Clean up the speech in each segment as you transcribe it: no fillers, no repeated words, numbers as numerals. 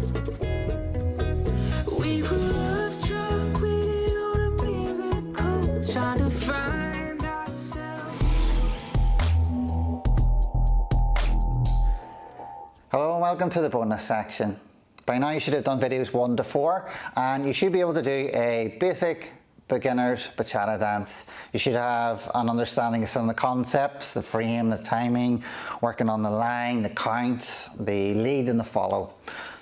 We were love drunk, waiting on a miracle, trying to find ourselves. Hello and welcome to the bonus section. By now you should have done videos 1 to 4 and you should be able to do a basic beginner's bachata dance. You should have an understanding of some of the concepts, the frame, the timing, working on the line, the count, the lead and the follow.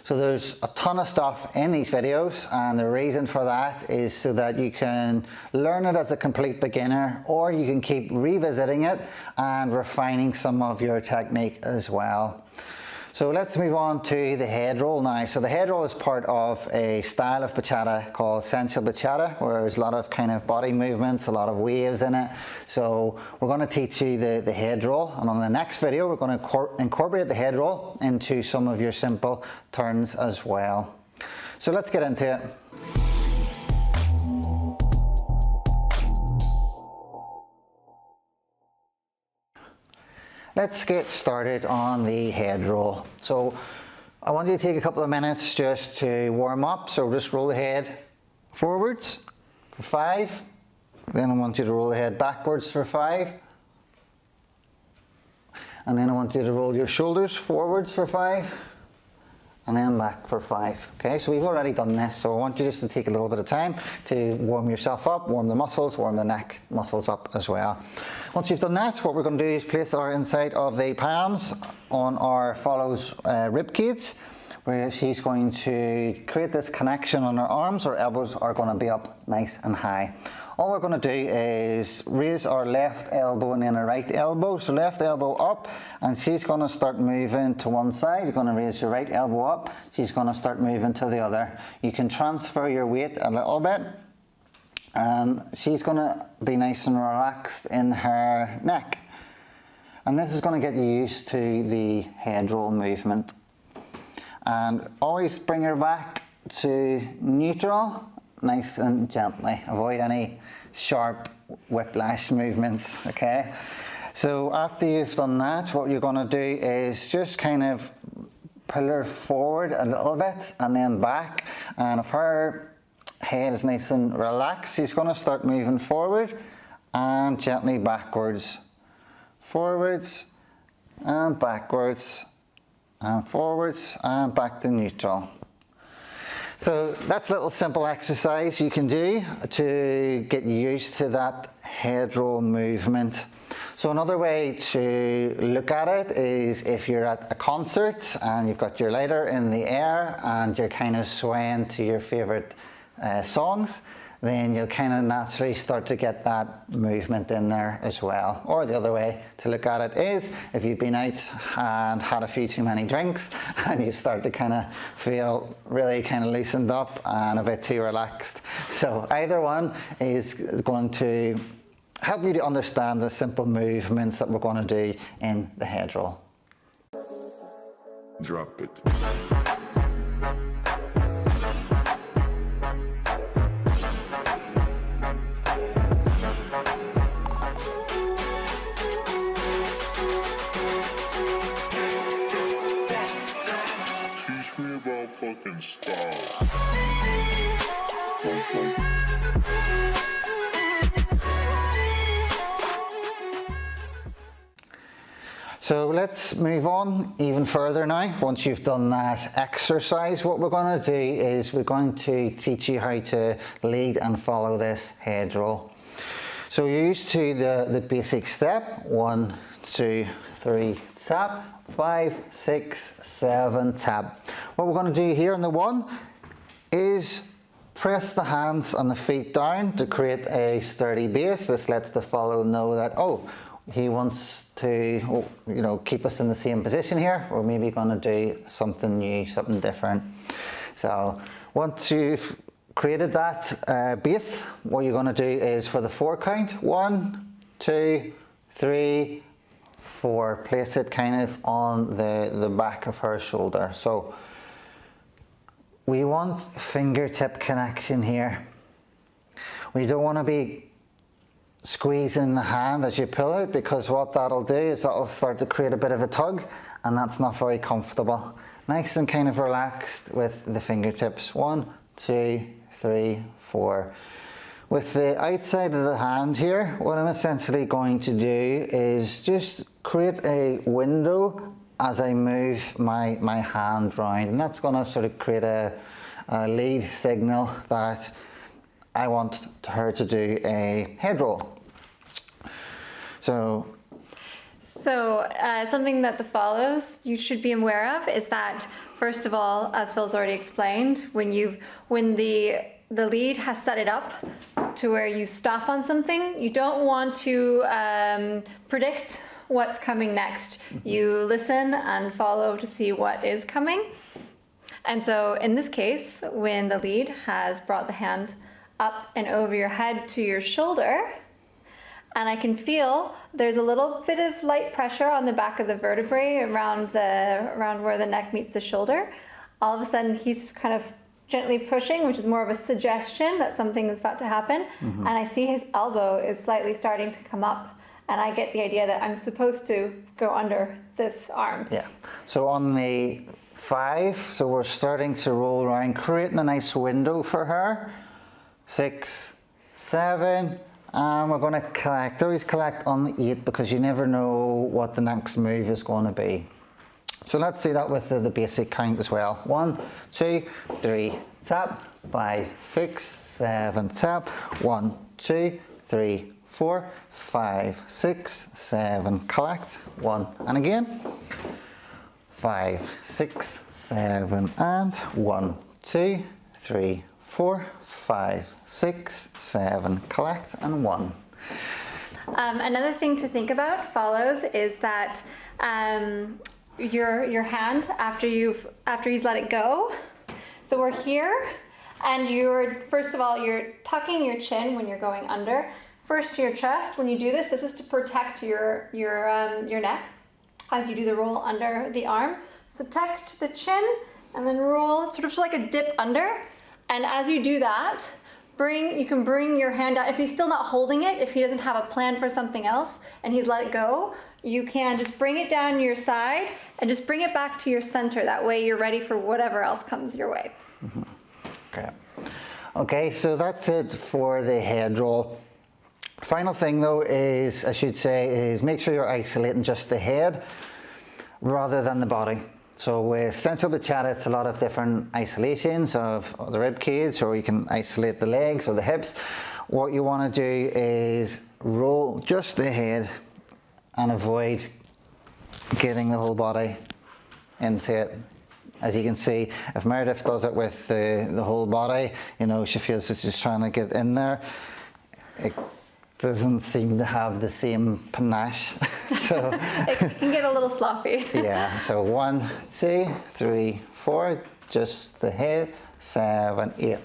So there's a ton of stuff in these videos, and the reason for that is so that you can learn it as a complete beginner, or you can keep revisiting it and refining some of your technique as well. So let's move on to the head roll now. So the head roll is part of a style of bachata called sensual bachata, where there's a lot of kind of body movements, a lot of waves in it. So we're going to teach you the head roll, and on the next video we're going to incorporate the head roll into some of your simple turns as well. So let's get into it. Let's get started on the head roll. So I want you to take a couple of minutes just to warm up. So just roll the head forwards for 5. Then I want you to roll the head backwards for 5. And then I want you to roll your shoulders forwards for 5. And then back for 5. Okay, so we've already done this, so I want you just to take a little bit of time to warm yourself up, warm the muscles, warm the neck muscles up as well. Once you've done that, what we're going to do is place our inside of the palms on our follow's rib cage, where she's going to create this connection on her arms. Our elbows are going to be up nice and high. All we're going to do is raise our left elbow and then our right elbow. So left elbow up, and she's going to start moving to one side. You're going to raise your right elbow up. She's going to start moving to the other. You can transfer your weight a little bit, and she's going to be nice and relaxed in her neck. And this is going to get you used to the head roll movement. And always bring her back to neutral, nice and gently. Avoid any sharp whiplash movements, okay? So after you've done that, what you're going to do is just kind of pull her forward a little bit and then back. And if her head is nice and relaxed, she's going to start moving forward and gently backwards. Forwards and backwards and forwards and back to neutral. So that's a little simple exercise you can do to get used to that head roll movement. So another way to look at it is if you're at a concert and you've got your lighter in the air and you're kind of swaying to your favorite songs, then you'll kind of naturally start to get that movement in there as well. Or the other way to look at it is if you've been out and had a few too many drinks and you start to kind of feel really kind of loosened up and a bit too relaxed. So either one is going to help you to understand the simple movements that we're going to do in the head roll. Drop it. Fucking style. So let's move on even further now. Once you've done that exercise, what we're going to do is we're going to teach you how to lead and follow this head roll. So you're used to the basic step, 1, 2, 3, tap, 5, 6, 7, tap. What we're going to do here in the 1 is press the hands and the feet down to create a sturdy base. This lets the follow know that, oh, he wants to, keep us in the same position here. We're maybe going to do something new, something different. So once you've created that base, what you're going to do is for the 4 count, 1, 2, 3, 4, place it kind of on the back of her shoulder. So we want fingertip connection here. We don't want to be squeezing the hand as you pull it, because what that'll do is that'll start to create a bit of a tug, and that's not very comfortable. nice and kind of relaxed with the fingertips. 1, 2, 3, 4. With the outside of the hand here, what I'm essentially going to do is just create a window as I move my hand round, and that's going to sort of create a lead signal that I want her to do a head roll. So something that the follows you should be aware of is that, first of all, as Phil's already explained, when the lead has set it up to where you stop on something, you don't want to predict what's coming next. You listen and follow to see what is coming. And so in this case, when the lead has brought the hand up and over your head to your shoulder, and I can feel there's a little bit of light pressure on the back of the vertebrae around where the neck meets the shoulder. All of a sudden he's kind of gently pushing, which is more of a suggestion that something is about to happen. And I see his elbow is slightly starting to come up, and I get the idea that I'm supposed to go under this arm. yeah, so on the 5, so we're starting to roll around, creating a nice window for her. 6, 7, and we're going to collect. Always collect on the 8 because you never know what the next move is going to be. So let's do that with the basic count as well. 1, 2, 3, tap. 5, 6, 7, tap. 1, 2, 3, 4, 5, 6, 7, collect. 1, and again. 5, 6, 7, and 1, 2, 3, 4, 5, 6, 7, collect, and 1. Another thing to think about follows is that your hand after he's let it go. So we're here, and first of all you're tucking your chin when you're going under. First to your chest. When you do this, this is to protect your neck as you do the roll under the arm. So tuck to the chin and then roll, sort of like a dip under. And as you do that, you can bring your hand out. If he's still not holding it, if he doesn't have a plan for something else and he's let it go, you can just bring it down your side and just bring it back to your center. That way you're ready for whatever else comes your way. Okay. Okay, so that's it for the head roll. Final thing though is, I should say, is make sure you're isolating just the head rather than the body. So with sensible bachata, it's a lot of different isolations of the rib cage, or you can isolate the legs or the hips. What you want to do is roll just the head and avoid getting the whole body into it. As you can see, if Meredith does it with the whole body, you know, she feels it's just trying to get in there. It doesn't seem to have the same panache. So it can get a little sloppy. yeah, so 1, 2, 3, 4, just the head. 7, 8.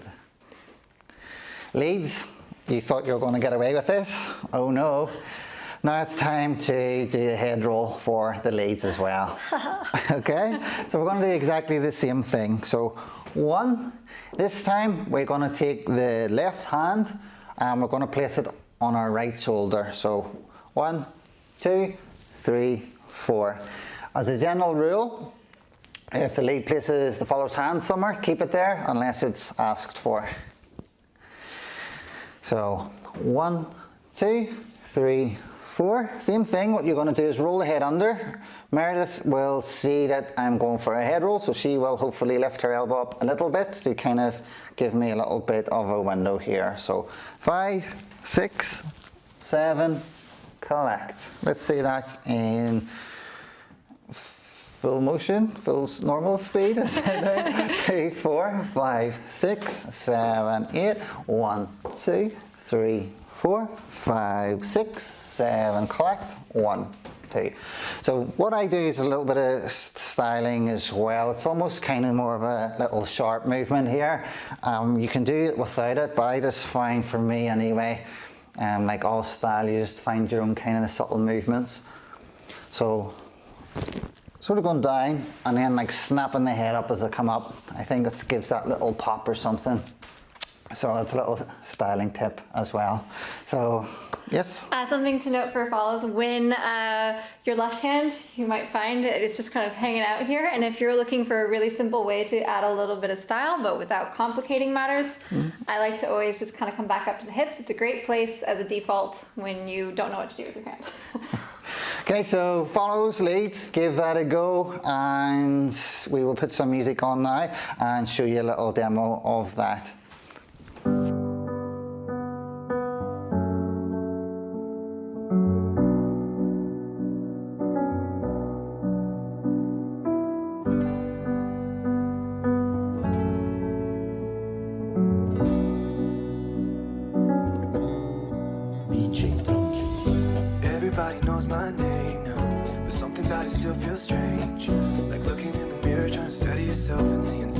Leads, you thought you were going to get away with this? Oh no. Now it's time to do the head roll for the leads as well. Okay, so we're going to do exactly the same thing. So 1, this time we're going to take the left hand and we're going to place it on our right shoulder. So 1, 2, 3, 4. As a general rule, if the lead places the follower's hand somewhere, keep it there unless it's asked for. So 1, 2, 3, 4. Same thing. What you're going to do is roll the head under. Meredith will see that I'm going for a head roll, so she will hopefully lift her elbow up a little bit to kind of give me a little bit of a window here. So 5, 6, 7, collect. Let's see that in full motion, full normal speed. 2, 4, 5, 6, 7, 8. 1, 2, 3, 4, 5, 6, 7. Collect. 1, 2. So what I do is a little bit of styling as well. It's almost kind of more of a little sharp movement here. You can do it without it, but I just find, for me anyway, like all style, you just find your own kind of subtle movements. So sort of going down and then like snapping the head up as I come up. I think it gives that little pop or something. So that's a little styling tip as well. So yes. Something to note for follows, when your left hand, you might find it's just kind of hanging out here. And if you're looking for a really simple way to add a little bit of style, but without complicating matters, I like to always just kind of come back up to the hips. It's a great place as a default when you don't know what to do with your hand. Okay, so follows, leads, give that a go, and we will put some music on now and show you a little demo of that. Everybody knows my name now, but something about it still feels strange. Like looking in the mirror, trying to study yourself and seeing